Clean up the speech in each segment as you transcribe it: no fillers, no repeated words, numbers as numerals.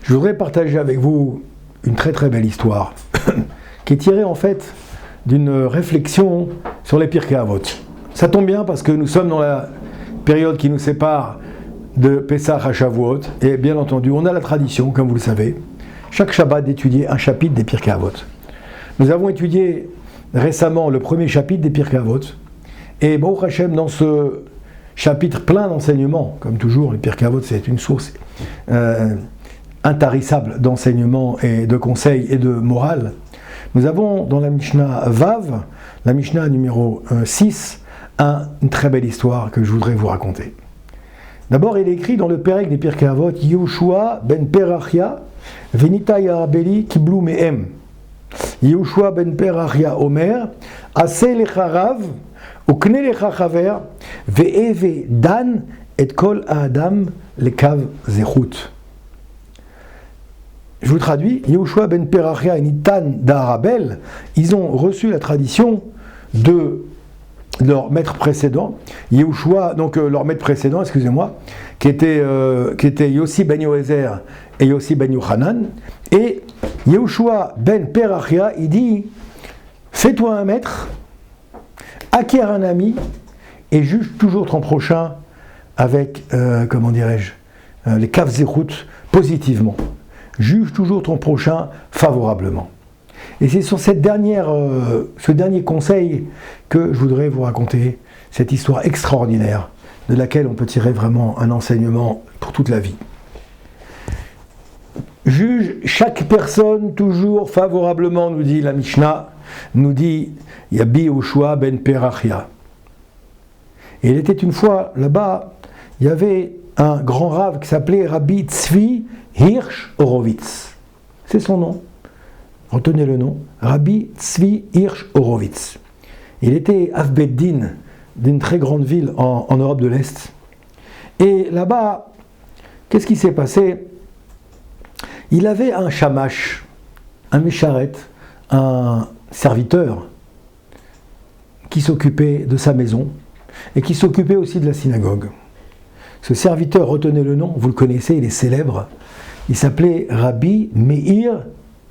Je voudrais partager avec vous une très très belle histoire qui est tirée en fait d'une réflexion sur les Pirkei Avot. Ça tombe bien parce que nous sommes dans la période qui nous sépare de Pesach à Shavuot et bien entendu on a la tradition, comme vous le savez, chaque Shabbat d'étudier un chapitre des Pirkei Avot. Nous avons étudié récemment le premier chapitre des Pirkei Avot et Baruch Hashem, dans ce chapitre plein d'enseignements, comme toujours les Pirkei Avot c'est une source intarissable d'enseignements et de conseils et de morale. Nous avons dans la Mishnah Vav, la Mishnah numéro 6, une très belle histoire que je voudrais vous raconter. D'abord, il est écrit dans le Pérek des Pirkei Avot, Yehoshua ben Perachia, Venita Yarabeli Kiblu Mehem. Yehoshua ben Perachia Omer, Ase lecha Rav, Ukne lecha Chaver, Ve'eve Dan et Kol Adam lekav zechut. Je vous traduis, Yehoshua ben Perachia et Nitan d'Arabel, ils ont reçu la tradition de leur maître précédent, Yehoshua, donc leur maître précédent, excusez-moi, qui était Yossi ben Yoézer et Yossi ben Yochanan, et Yehoshua ben Perachia, il dit, fais-toi un maître, acquiert un ami, et juge toujours ton prochain avec, les kav zechut positivement. Juge toujours ton prochain favorablement. Et c'est sur ce dernier conseil que je voudrais vous raconter cette histoire extraordinaire de laquelle on peut tirer vraiment un enseignement pour toute la vie. Juge chaque personne toujours favorablement, nous dit la Mishnah, nous dit Yabi Yehoshua ben Perachia. Et il était une fois là-bas, il y avait un grand rave qui s'appelait Rabbi Tzvi Hirsch Horowitz. C'est son nom. Retenez le nom. Rabbi Tzvi Hirsch Horowitz. Il était Avbeddin d'une très grande ville en Europe de l'Est. Et là-bas, qu'est-ce qui s'est passé? Il avait un shamash, un mécharet, un serviteur qui s'occupait de sa maison et qui s'occupait aussi de la synagogue. Ce serviteur, retenez le nom, vous le connaissez, il est célèbre. Il s'appelait Rabbi Meir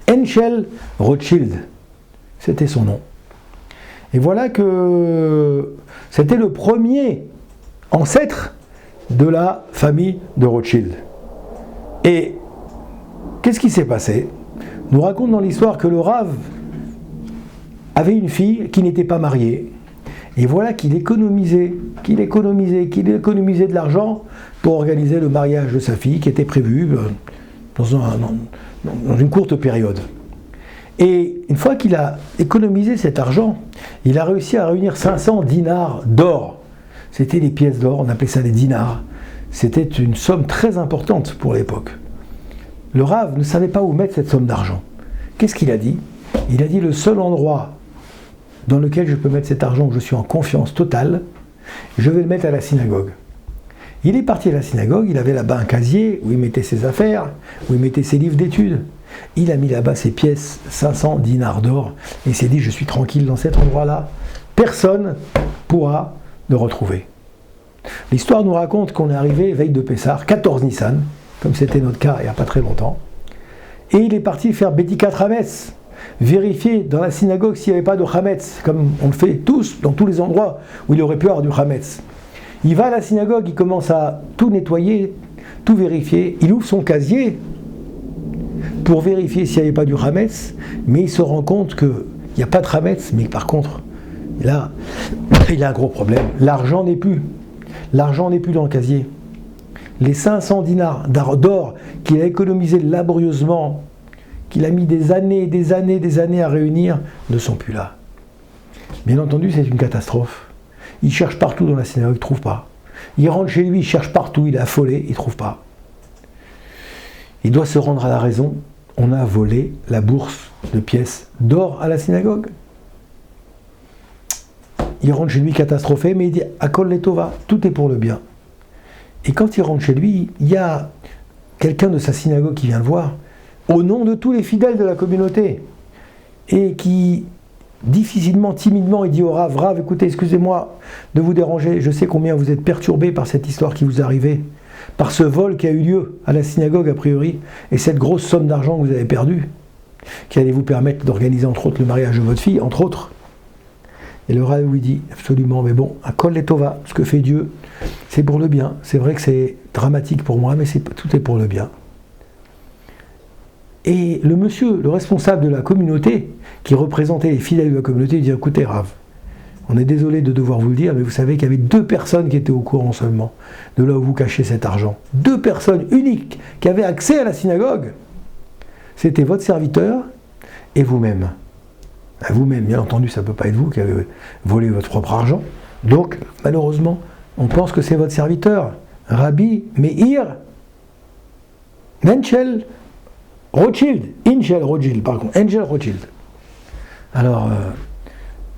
Henschel Rothschild. C'était son nom. Et voilà que c'était le premier ancêtre de la famille de Rothschild. Et qu'est-ce qui s'est passé? On nous raconte dans l'histoire que le Rav avait une fille qui n'était pas mariée. Et voilà qu'il économisait de l'argent pour organiser le mariage de sa fille qui était prévu dans une courte période. Et une fois qu'il a économisé cet argent, il a réussi à réunir 500 dinars d'or. C'était des pièces d'or, on appelait ça des dinars. C'était une somme très importante pour l'époque. Le Rav ne savait pas où mettre cette somme d'argent. Qu'est-ce qu'il a dit? Il a dit le seul endroit dans lequel je peux mettre cet argent où je suis en confiance totale, je vais le mettre à la synagogue. Il est parti à la synagogue, il avait là-bas un casier où il mettait ses affaires, où il mettait ses livres d'études. Il a mis là-bas ses pièces, 500 dinars d'or, et il s'est dit, je suis tranquille dans cet endroit-là, personne pourra le retrouver. L'histoire nous raconte qu'on est arrivé veille de Pessah, 14 Nissan, comme c'était notre cas il n'y a pas très longtemps, et il est parti faire Bedikat Hametz, vérifier dans la synagogue s'il n'y avait pas de Hametz, comme on le fait tous, dans tous les endroits où il aurait pu avoir du Hametz. Il va à la synagogue, il commence à tout nettoyer, tout vérifier, il ouvre son casier pour vérifier s'il n'y avait pas du Hametz, mais il se rend compte qu'il n'y a pas de Hametz, mais par contre, là, il a un gros problème, l'argent n'est plus dans le casier. Les 500 dinars d'or qu'il a économisé laborieusement, qu'il a mis des années à réunir, ne sont plus là. Bien entendu, c'est une catastrophe. Il cherche partout dans la synagogue, il ne trouve pas. Il rentre chez lui, il cherche partout, il est affolé, il ne trouve pas. Il doit se rendre à la raison. On a volé la bourse de pièces d'or à la synagogue. Il rentre chez lui catastrophé, mais il dit « Akol letova », tout est pour le bien. Et quand il rentre chez lui, il y a quelqu'un de sa synagogue qui vient le voir, au nom de tous les fidèles de la communauté, et qui difficilement, timidement, il dit au Rav, écoutez, excusez-moi de vous déranger, je sais combien vous êtes perturbé par cette histoire qui vous est arrivée. par ce vol qui a eu lieu à la synagogue a priori, et cette grosse somme d'argent que vous avez perdue, qui allait vous permettre d'organiser entre autres le mariage de votre fille, entre autres. Et le Rav lui dit, absolument, mais bon, à Kol Letova, ce que fait Dieu, c'est pour le bien. C'est vrai que c'est dramatique pour moi, mais tout est pour le bien. Et le monsieur, le responsable de la communauté, qui représentait les fidèles de la communauté, il dit, écoutez Rav, on est désolé de devoir vous le dire, mais vous savez qu'il y avait 2 personnes qui étaient au courant seulement de là où vous cachez cet argent. 2 personnes uniques qui avaient accès à la synagogue. C'était votre serviteur et vous-même. Vous-même, bien entendu, ça ne peut pas être vous qui avez volé votre propre argent. Donc, malheureusement, on pense que c'est votre serviteur, Rabbi Meir Angel Rothschild. Alors,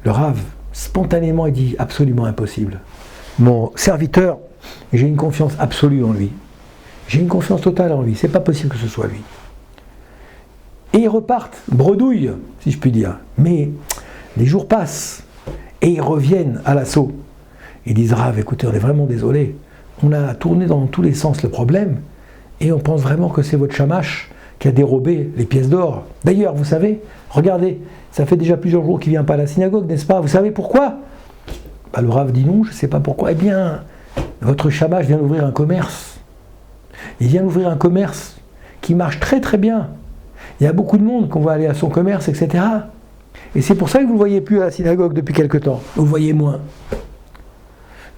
le Rav, spontanément, il dit absolument impossible. Mon serviteur, j'ai une confiance absolue en lui. J'ai une confiance totale en lui. C'est pas possible que ce soit lui. Et ils repartent, bredouille, si je puis dire. Mais les jours passent et ils reviennent à l'assaut. Ils disent, Rav, écoutez, on est vraiment désolé. On a tourné dans tous les sens le problème et on pense vraiment que c'est votre chamache qui a dérobé les pièces d'or. D'ailleurs, vous savez, regardez, ça fait déjà plusieurs jours qu'il ne vient pas à la synagogue, n'est-ce pas? Vous savez pourquoi? Le Rav dit non, je ne sais pas pourquoi. Eh bien, votre chamache vient d'ouvrir un commerce. Il vient d'ouvrir un commerce qui marche très très bien. Il y a beaucoup de monde qu'on va aller à son commerce, etc. Et c'est pour ça que vous ne le voyez plus à la synagogue depuis quelque temps. Vous le voyez moins.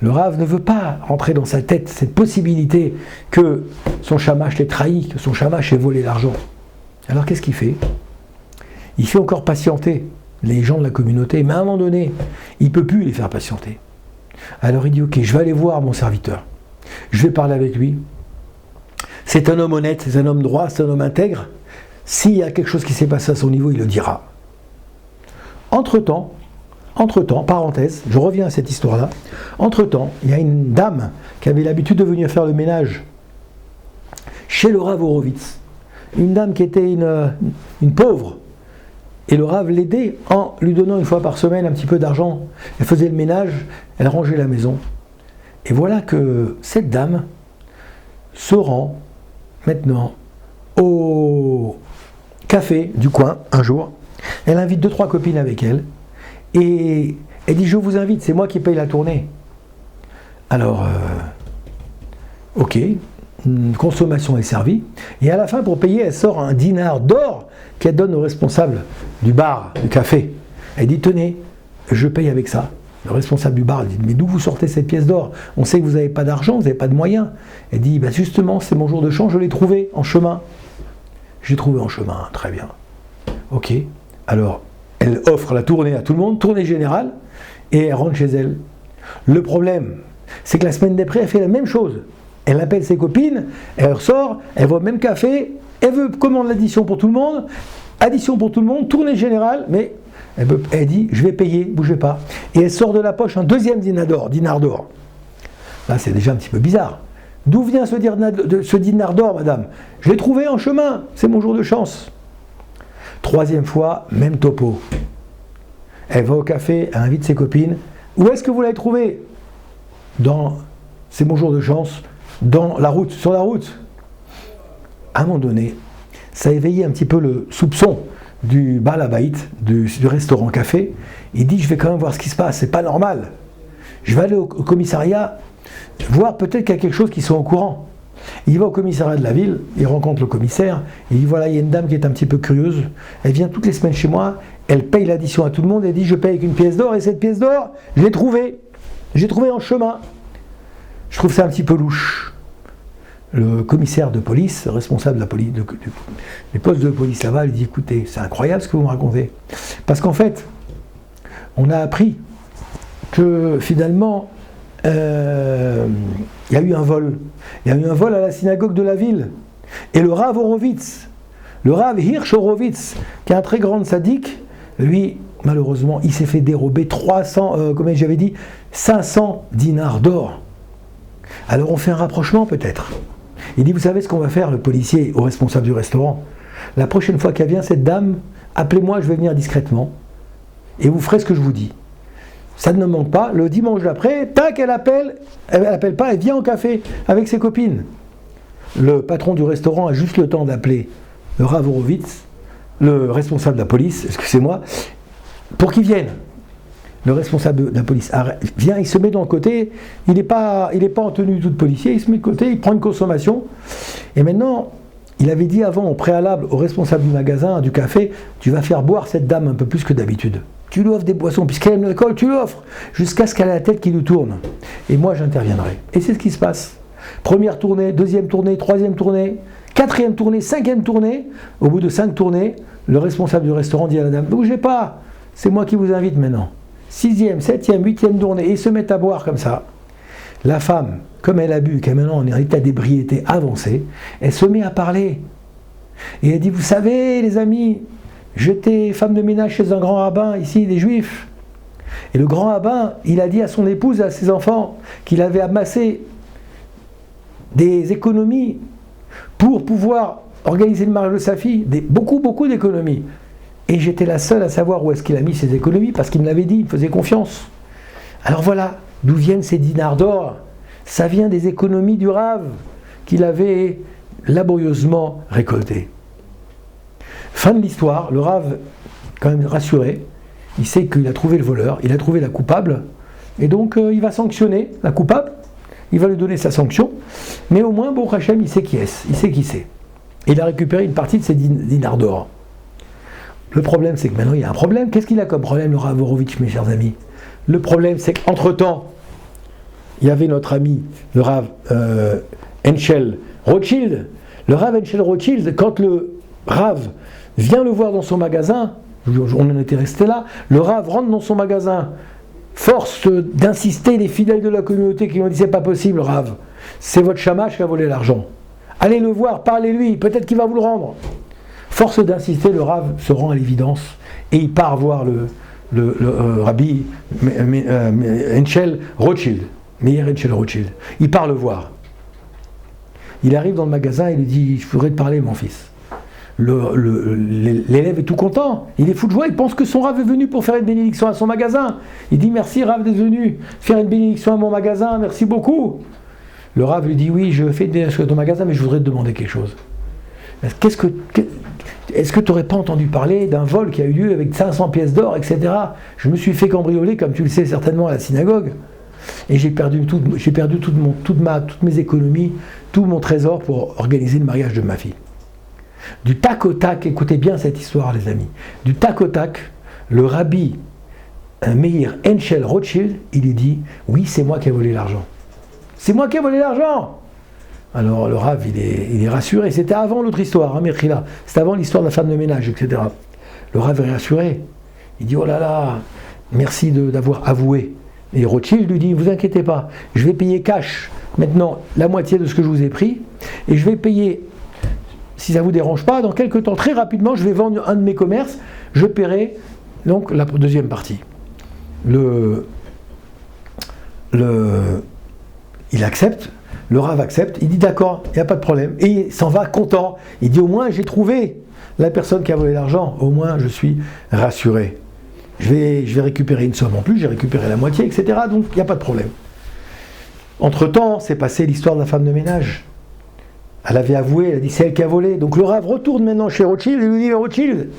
Le Rav ne veut pas rentrer dans sa tête cette possibilité que son chamache l'ait trahi, que son chamache ait volé l'argent. Alors qu'est-ce qu'il fait? Il fait encore patienter les gens de la communauté, mais à un moment donné, il ne peut plus les faire patienter. Alors il dit, ok, je vais aller voir mon serviteur. Je vais parler avec lui. C'est un homme honnête, c'est un homme droit, c'est un homme intègre. S'il y a quelque chose qui s'est passé à son niveau, il le dira. Entre-temps, parenthèse, je reviens à cette histoire-là, entre-temps, il y a une dame qui avait l'habitude de venir faire le ménage chez le Rav Horowitz. Une dame qui était une pauvre. Et le Rav l'aidait en lui donnant une fois par semaine un petit peu d'argent. Elle faisait le ménage, elle rangeait la maison. Et voilà que cette dame se rend maintenant au café du coin un jour. Elle invite 2-3 copines avec elle. Et elle dit, je vous invite, c'est moi qui paye la tournée. Alors, ok, une consommation est servie. Et à la fin, pour payer, elle sort un dinar d'or qu'elle donne au responsable du bar, du café. Elle dit, tenez, je paye avec ça. Le responsable du bar dit, mais d'où vous sortez cette pièce d'or? On sait que vous n'avez pas d'argent, vous n'avez pas de moyens. Elle dit, justement, c'est mon jour de chance, je l'ai trouvé en chemin. J'ai trouvé en chemin, très bien. Ok, alors, elle offre la tournée à tout le monde, tournée générale, et elle rentre chez elle. Le problème, c'est que la semaine d'après, elle fait la même chose. Elle appelle ses copines, elle ressort, elle voit le même café, elle veut commander l'addition pour tout le monde, tournée générale, mais elle dit, je vais payer, bougez pas. Et elle sort de la poche un deuxième dinar d'or. Là, c'est déjà un petit peu bizarre. D'où vient ce dinar d'or, madame? Je l'ai trouvé en chemin, c'est mon jour de chance. Troisième fois, même topo. Elle va au café, elle invite ses copines. Où est-ce que vous l'avez trouvé? C'est mon jour de chance, sur la route. À un moment donné, ça a éveillé un petit peu le soupçon du Baal Habayit, du restaurant café. Il dit, je vais quand même voir ce qui se passe, c'est pas normal. Je vais aller au commissariat, voir peut-être qu'il y a quelque chose qui sont au courant. Il va au commissariat de la ville, il rencontre le commissaire, il dit, voilà, il y a une dame qui est un petit peu curieuse, elle vient toutes les semaines chez moi, elle paye l'addition à tout le monde, elle dit, je paye avec une pièce d'or, et cette pièce d'or, je l'ai trouvée en chemin. Je trouve ça un petit peu louche. Le commissaire de police, responsable de la police, des postes de police là-bas, il dit, écoutez, c'est incroyable ce que vous me racontez. Parce qu'en fait, on a appris que finalement, il y a eu un vol. Il y a eu un vol à la synagogue de la ville. Et le Rav Horowitz, le Rav Hirsch Horowitz, qui est un très grand sadique, lui, malheureusement, il s'est fait dérober 500 dinars d'or. Alors on fait un rapprochement peut-être. Il dit, vous savez ce qu'on va faire, le policier au responsable du restaurant? La prochaine fois qu'elle vient, cette dame, appelez-moi, je vais venir discrètement. Et vous ferez ce que je vous dis. Ça ne me manque pas. Le dimanche d'après, tac, elle appelle pas, elle vient au café avec ses copines. le patron du restaurant a juste le temps d'appeler le Rav Horowitz, le responsable de la police, excusez-moi, pour qu'il vienne. Le responsable de la police vient, il se met de l'autre côté, il n'est pas en tenue toute policier, il se met de côté, il prend une consommation. Et maintenant, il avait dit avant, au préalable, au responsable du magasin, du café, tu vas faire boire cette dame un peu plus que d'habitude. Tu lui offres des boissons, puisqu'elle aime l'alcool, tu l'offres, jusqu'à ce qu'elle ait la tête qui nous tourne. Et moi, j'interviendrai. Et c'est ce qui se passe. Première tournée, deuxième tournée, troisième tournée, quatrième tournée, cinquième tournée. Au bout de 5 tournées, le responsable du restaurant dit à la dame, ne bougez pas, c'est moi qui vous invite maintenant. 6e, 7e, 8e tournée, et ils se mettent à boire comme ça. La femme, comme elle a bu, qu'elle est maintenant en état d'ébriété avancé, elle se met à parler. Et elle dit, vous savez les amis, j'étais femme de ménage chez un grand rabbin, ici, des juifs. Et le grand rabbin, il a dit à son épouse et à ses enfants qu'il avait amassé des économies pour pouvoir organiser le mariage de sa fille, beaucoup d'économies. Et j'étais la seule à savoir où est-ce qu'il a mis ses économies, parce qu'il me l'avait dit, il me faisait confiance. Alors voilà, d'où viennent ces dinars d'or? Ça vient des économies du Rav, qu'il avait laborieusement récoltées. Fin de l'histoire, le Rav, quand même rassuré, il sait qu'il a trouvé le voleur, il a trouvé la coupable, et donc il va sanctionner la coupable, il va lui donner sa sanction, mais au moins, bon Hachem, il sait qui est, il sait qui c'est. Et il a récupéré une partie de ses dinars d'or. Le problème, c'est que maintenant, il y a un problème. Qu'est-ce qu'il a comme problème, le Rav Horowitz, mes chers amis? Le problème, c'est qu'entre-temps, il y avait notre ami, le Rav Henschel Rothschild. Le Rav Henschel Rothschild, quand le Rav vient le voir dans son magasin, on en était resté là, le Rav rentre dans son magasin, force d'insister les fidèles de la communauté qui lui ont dit, c'est pas possible, Rav, c'est votre chamache qui a volé l'argent. Allez le voir, parlez-lui, peut-être qu'il va vous le rendre. Force d'insister, le Rav se rend à l'évidence et il part voir le Rabbi Henschel Rothschild, Meir Henschel Rothschild. Il part le voir. Il arrive dans le magasin et il lui dit, je voudrais te parler, mon fils. L'élève est tout content, il est fou de joie, il pense que son Rav est venu pour faire une bénédiction à son magasin. Il dit, merci Rav d'être venu faire une bénédiction à mon magasin, merci beaucoup. Le Rav lui dit, oui, je fais une bénédiction à ton magasin, mais je voudrais te demander quelque chose. Est-ce que tu n'aurais pas entendu parler d'un vol qui a eu lieu avec 500 pièces d'or, etc. Je me suis fait cambrioler, comme tu le sais certainement, à la synagogue. Et j'ai perdu toutes mes économies, tout mon trésor pour organiser le mariage de ma fille. Du tac au tac, écoutez bien cette histoire, les amis. Du tac au tac, le rabbi Meir Henschel Rothschild, il lui dit, oui, c'est moi qui ai volé l'argent. C'est moi qui ai volé l'argent! Alors le Rav, il est rassuré. C'était avant l'autre histoire, hein, Merchila. C'était avant l'histoire de la femme de ménage, etc. Le Rav est rassuré. Il dit, oh là là, merci d'avoir avoué. Et Rothschild lui dit, vous inquiétez pas, je vais payer cash maintenant la moitié de ce que je vous ai pris, et je vais payer, si ça ne vous dérange pas, dans quelques temps, très rapidement, je vais vendre un de mes commerces, je paierai donc la deuxième partie. Il accepte. Le Rav accepte, il dit d'accord, il n'y a pas de problème. Et il s'en va content. Il dit au moins j'ai trouvé la personne qui a volé l'argent, au moins je suis rassuré. Je vais récupérer une somme en plus, j'ai récupéré la moitié, etc. Donc il n'y a pas de problème. Entre-temps, c'est passé l'histoire de la femme de ménage. Elle avait avoué, elle a dit c'est elle qui a volé. Donc le Rav retourne maintenant chez Rothschild et lui dit Rothschild,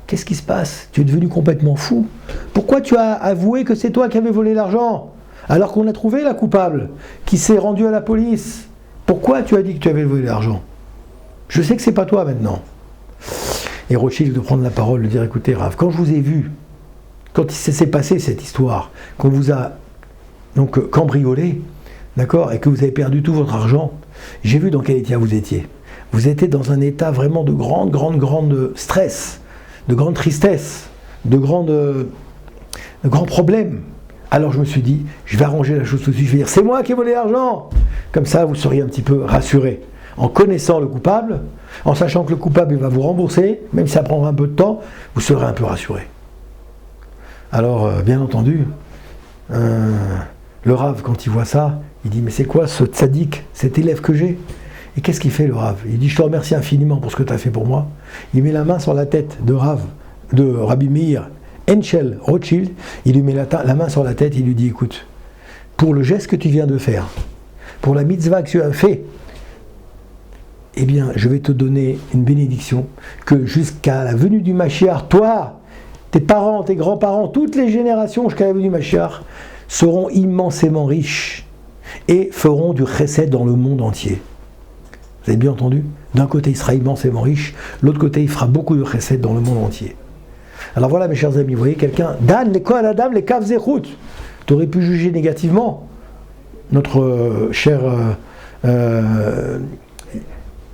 qu'est-ce qui se passe? Tu es devenu complètement fou. Pourquoi tu as avoué que c'est toi qui avais volé l'argent? Alors qu'on a trouvé la coupable, qui s'est rendue à la police. Pourquoi tu as dit que tu avais volé l'argent? Je sais que c'est pas toi maintenant. Et Rothschild de prendre la parole, de dire écoutez Rav, quand je vous ai vu, quand il s'est passé cette histoire, qu'on vous a donc cambriolé, d'accord, et que vous avez perdu tout votre argent, j'ai vu dans quel état vous étiez. Vous étiez dans un état vraiment de grande stress, de grande tristesse, de grands problèmes. Alors je me suis dit, je vais arranger la chose tout de suite, je vais dire, c'est moi qui ai volé l'argent. Comme ça, vous seriez un petit peu rassuré. En connaissant le coupable, en sachant que le coupable il va vous rembourser, même si ça prendra un peu de temps, vous serez un peu rassuré. Alors, bien entendu, le Rav, quand il voit ça, il dit, mais c'est quoi ce tzaddik, cet élève que j'ai? Et qu'est-ce qu'il fait le Rav? Il dit, je te remercie infiniment pour ce que tu as fait pour moi. Il met la main sur la tête de Rabbi Meir Henschel Rothschild, il lui met la main sur la tête, il lui dit, écoute, pour le geste que tu viens de faire, pour la mitzvah que tu as fait, eh bien, je vais te donner une bénédiction que jusqu'à la venue du Mashiach, toi, tes parents, tes grands-parents, toutes les générations jusqu'à la venue du Mashiach seront immensément riches et feront du chesed dans le monde entier. Vous avez bien entendu? D'un côté, il sera immensément riche, de l'autre côté, il fera beaucoup de chesed dans le monde entier. Alors voilà, mes chers amis, vous voyez quelqu'un, Dan, les Kohen Adam, les Kav Zechut, tu aurais pu juger négativement notre cher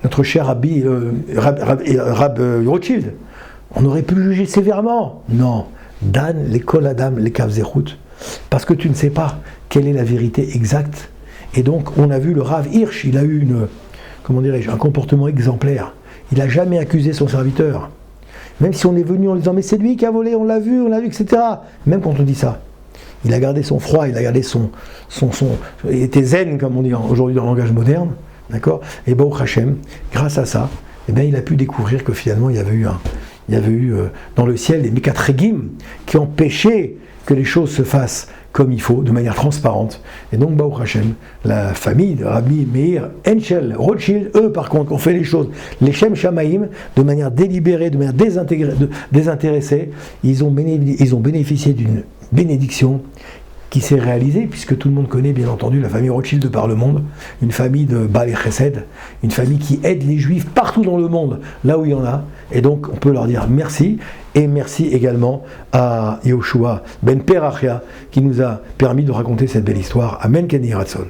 Rabbi Rab Rothschild. On aurait pu le juger sévèrement. Non, Dan, les Kol Adam, les Kav Zechut, parce que tu ne sais pas quelle est la vérité exacte. Et donc, on a vu le Rav Hirsch, il a eu un comportement exemplaire. Il n'a jamais accusé son serviteur. Même si on est venu en disant, mais c'est lui qui a volé, on l'a vu, etc. Même quand on dit ça, il a gardé son froid, il a gardé il était zen, comme on dit aujourd'hui dans le langage moderne, d'accord? Et Baruch Hashem, grâce à ça, eh bien, il a pu découvrir que finalement, il y avait eu dans le ciel des Mekatregim qui empêchaient que les choses se fassent comme il faut, de manière transparente. Et donc, Baruch Hashem, la famille de Rabbi Meir, Henschel, Rothschild, eux, par contre, ont fait les choses, les Shem Shamaïm, de manière délibérée, de manière désintéressée, ils ont bénéficié d'une bénédiction qui s'est réalisée, puisque tout le monde connaît bien entendu la famille Rothschild de par le monde, une famille de Baal et Chesed, une famille qui aide les Juifs partout dans le monde, là où il y en a, et donc on peut leur dire merci, et merci également à Yehoshua ben Perachia qui nous a permis de raconter cette belle histoire. Amen Ken Yiratzon.